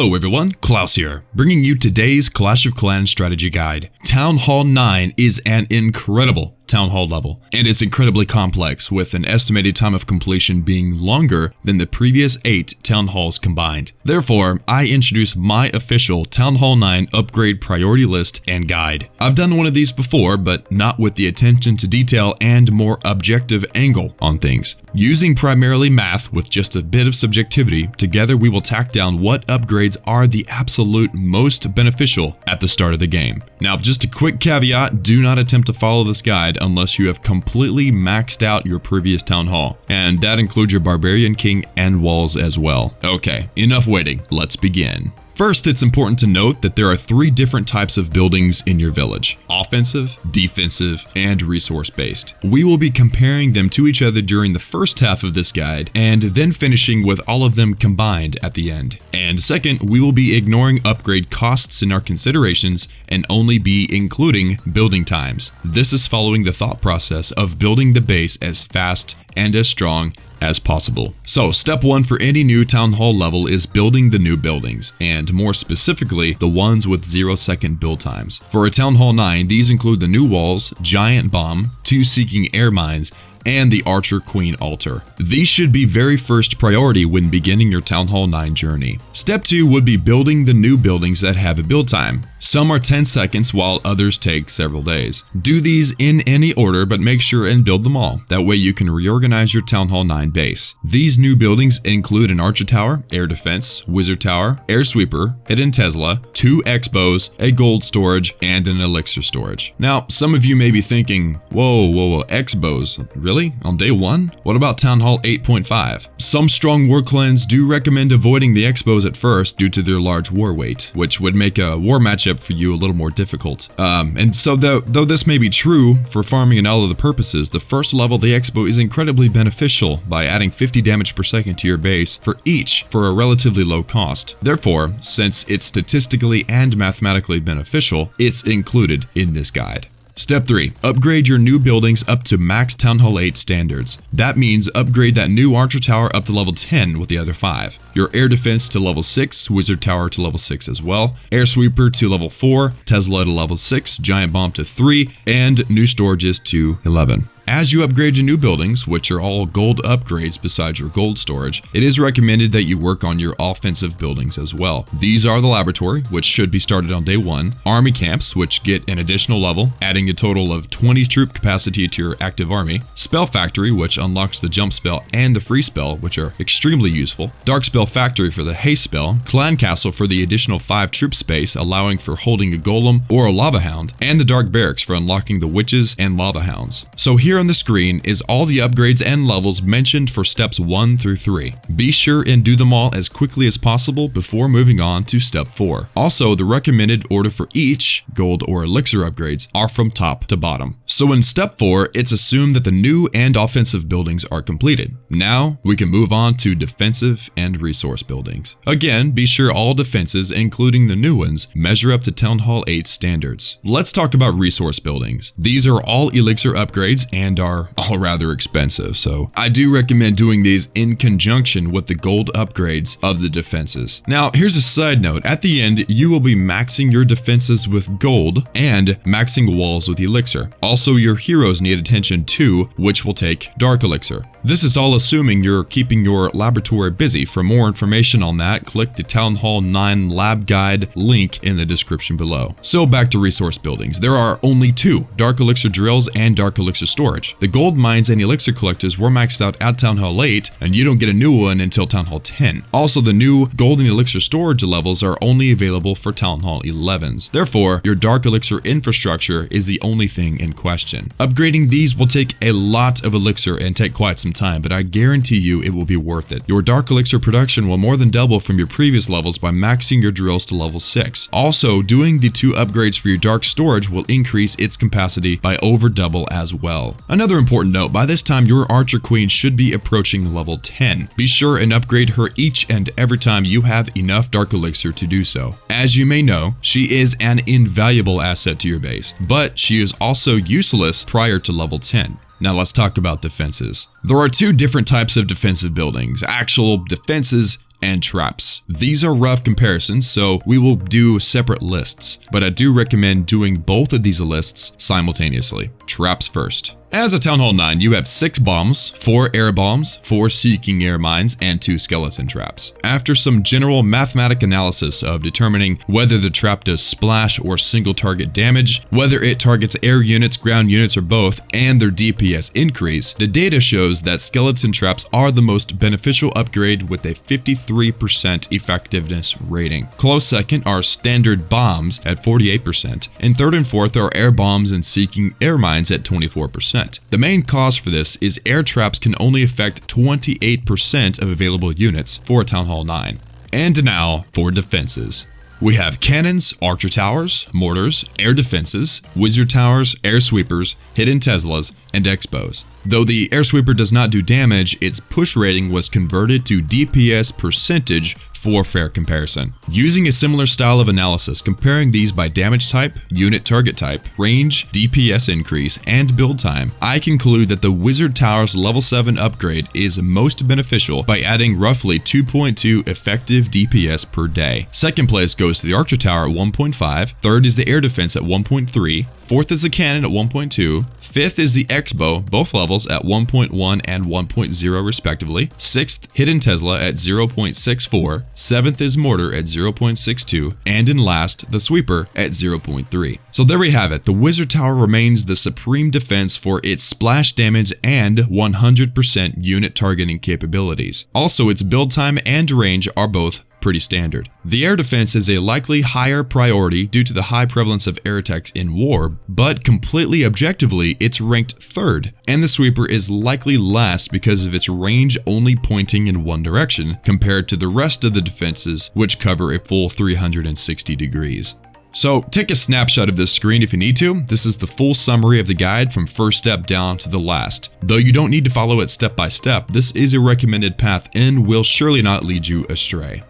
Hello everyone, Klaus here, bringing you today's Clash of Clans strategy guide. Town Hall 9 is an incredible Town Hall level, and it's incredibly complex, with an estimated time of completion being longer than the previous 8 Town Halls combined. Therefore, I introduce my official Town Hall 9 upgrade priority list and guide. I've done one of these before, but not with the attention to detail and more objective angle on things. Using primarily math with just a bit of subjectivity, together we will tack down what upgrades are the absolute most beneficial at the start of the game. Now, just a quick caveat, do not attempt to follow this guide unless you have completely maxed out your previous Town Hall, and that includes your Barbarian King and walls as well. Okay, enough waiting, let's begin. First, it's important to note that there are 3 different types of buildings in your village: offensive, defensive, and resource-based. We will be comparing them to each other during the first half of this guide, and then finishing with all of them combined at the end. And second, we will be ignoring upgrade costs in our considerations and only be including building times. This is following the thought process of building the base as fast and as strong as possible. So step 1 for any new Town Hall level is building the new buildings, and more specifically, the ones with 0-second build times. For a Town Hall 9, these include the new walls, giant bomb, 2 seeking air mines, and the Archer Queen altar. These should be very first priority when beginning your Town Hall 9 journey. Step 2 would be building the new buildings that have a build time. Some are 10 seconds while others take several days. Do these in any order, but make sure and build them all. That way you can reorganize your Town Hall 9 base. These new buildings include an Archer Tower, Air Defense, Wizard Tower, Air Sweeper, Hidden Tesla, 2 Expos, a Gold Storage, and an Elixir Storage. Now, some of you may be thinking, whoa, Expos, really? On day 1? What about Town Hall 8.5? Some strong war clans do recommend avoiding the Expos at first due to their large war weight, which would make a war matchup for you a little more difficult. And so though this may be true for farming and all other purposes, the first level of the Expo is incredibly beneficial by adding 50 damage per second to your base for each for a relatively low cost. Therefore, since it's statistically and mathematically beneficial, it's included in this guide. Step 3. Upgrade your new buildings up to max Town Hall 8 standards. That means upgrade that new Archer Tower up to level 10 with the other 5. Your Air Defense to level 6, Wizard Tower to level 6 as well, Air Sweeper to level 4, Tesla to level 6, Giant Bomb to 3, and new storages to 11. As you upgrade your new buildings, which are all gold upgrades besides your gold storage, it is recommended that you work on your offensive buildings as well. These are the laboratory, which should be started on day 1, army camps, which get an additional level, adding a total of 20 troop capacity to your active army, spell factory, which unlocks the jump spell and the free spell, which are extremely useful, dark spell factory for the haste spell, clan castle for the additional 5 troop space, allowing for holding a golem or a lava hound, and the dark barracks for unlocking the witches and lava hounds. So here on the screen is all the upgrades and levels mentioned for steps 1 through 3. Be sure and do them all as quickly as possible before moving on to step 4. Also, the recommended order for each gold or elixir upgrades are from top to bottom. So in step 4, it's assumed that the new and offensive buildings are completed. Now we can move on to defensive and resource buildings. Again, be sure all defenses, including the new ones, measure up to Town Hall 8 standards. Let's talk about resource buildings. These are all elixir upgrades and are all rather expensive, so I do recommend doing these in conjunction with the gold upgrades of the defenses. Now, here's a side note. At the end, you will be maxing your defenses with gold and maxing walls with elixir. Also, your heroes need attention too, which will take dark elixir. This is all assuming you're keeping your laboratory busy. For more information on that, click the Town Hall 9 lab guide link in the description below. So back to resource buildings. There are only 2, dark elixir drills and dark elixir storage. The gold mines and elixir collectors were maxed out at Town Hall 8, and you don't get a new one until Town Hall 10. Also, the new gold and elixir storage levels are only available for Town Hall 11s. Therefore, your dark elixir infrastructure is the only thing in question. Upgrading these will take a lot of elixir and take quite some time, but I guarantee you it will be worth it. Your dark elixir production will more than double from your previous levels by maxing your drills to level 6. Also, doing the 2 upgrades for your dark storage will increase its capacity by over double as well. Another important note, by this time your Archer Queen should be approaching level 10. Be sure and upgrade her each and every time you have enough dark elixir to do so. As you may know, she is an invaluable asset to your base, but she is also useless prior to level 10. Now let's talk about defenses. There are two different types of defensive buildings, actual defenses and traps. These are rough comparisons, so we will do separate lists, but I do recommend doing both of these lists simultaneously. Traps first. As a Town Hall 9, you have 6 bombs, 4 air bombs, 4 seeking air mines, and 2 skeleton traps. After some general mathematic analysis of determining whether the trap does splash or single target damage, whether it targets air units, ground units, or both, and their DPS increase, the data shows that skeleton traps are the most beneficial upgrade with a 53% effectiveness rating. Close second are standard bombs at 48%, and third and fourth are air bombs and seeking air mines at 24%. The main cause for this is air traps can only affect 28% of available units for Town Hall 9. And now for defenses. We have cannons, archer towers, mortars, air defenses, wizard towers, air sweepers, hidden Teslas, and Expos. Though the air sweeper does not do damage, its push rating was converted to DPS percentage for fair comparison. Using a similar style of analysis, comparing these by damage type, unit target type, range, DPS increase, and build time, I conclude that the Wizard Tower's level 7 upgrade is most beneficial by adding roughly 2.2 effective DPS per day. Second place goes to the Archer Tower at 1.5, third is the Air Defense at 1.3, fourth is the Cannon at 1.2, fifth is the Expo, both levels at 1.1 and 1.0 respectively, sixth Hidden Tesla at 0.64, seventh is Mortar at 0.62, and in last, the Sweeper at 0.3. So there we have it, the Wizard Tower remains the supreme defense for its splash damage and 100% unit targeting capabilities. Also, its build time and range are both pretty standard. The air defense is a likely higher priority due to the high prevalence of air attacks in war, but completely objectively, it's ranked third, and the sweeper is likely last because of its range only pointing in one direction compared to the rest of the defenses, which cover a full 360 degrees. So take a snapshot of this screen if you need to. This is the full summary of the guide from first step down to the last. Though you don't need to follow it step by step, this is a recommended path and will surely not lead you astray.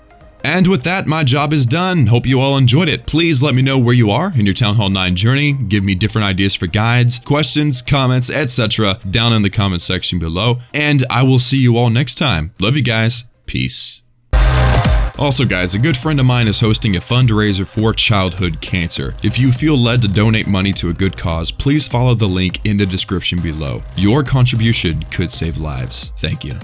And with that, my job is done. Hope you all enjoyed it. Please let me know where you are in your Town Hall 9 journey. Give me different ideas for guides, questions, comments, etc. down in the comment section below. And I will see you all next time. Love you guys. Peace. Also guys, a good friend of mine is hosting a fundraiser for childhood cancer. If you feel led to donate money to a good cause, please follow the link in the description below. Your contribution could save lives. Thank you.